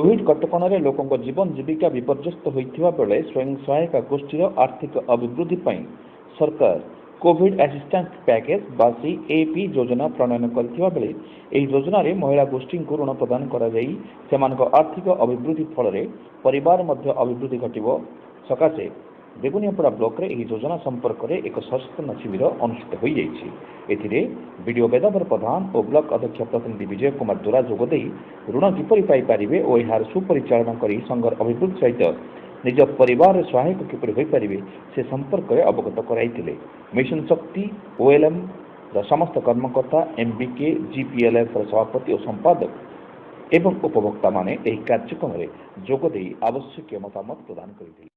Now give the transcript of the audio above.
Covid कटकणारे लोकों जीवन जीविका विपर्यस्त होइथिबा बेले स्वयं सहायक गोष्ठीर आर्थिक अभिवृद्धि पई सरकार कोविड असिस्टेंस पैकेज बा सीएपी योजना प्रणयन करथिबा बेले एही योजना रे महिला गोष्ठी को ऋण प्रदान करा जाई सेमानक आर्थिक अभिवृद्धि फल रे परिवार मध्य अभिवृद्धि घटिबो सकाशे बेगुनियापड़ा ब्लॉक रे एही योजना संपर्क में एक सचेतन शिविर अनुष्ठित हो जाइछि। एथिरे वीडियो वेदावर प्रधान और ब्लॉक अध्यक्ष प्रतिनिधि विजय कुमार दुरा जोगदे ऋण किपरि पाई पारिबे और यार सुपरिचालना करी संघर अभिवृद्धि सहित निज परिवार सहायक किपरि होई पारिबे से संपर्क में अवगत कराइथिले। मिशन शक्ति ओएलएम समस्त कर्मकर्ता एमबीके जीपीएलएफ सभापति और संपादक एवं उपभोक्ता माने एही कार्यक्रम में जोगदे आवश्यक मतामत प्रदान करथिले।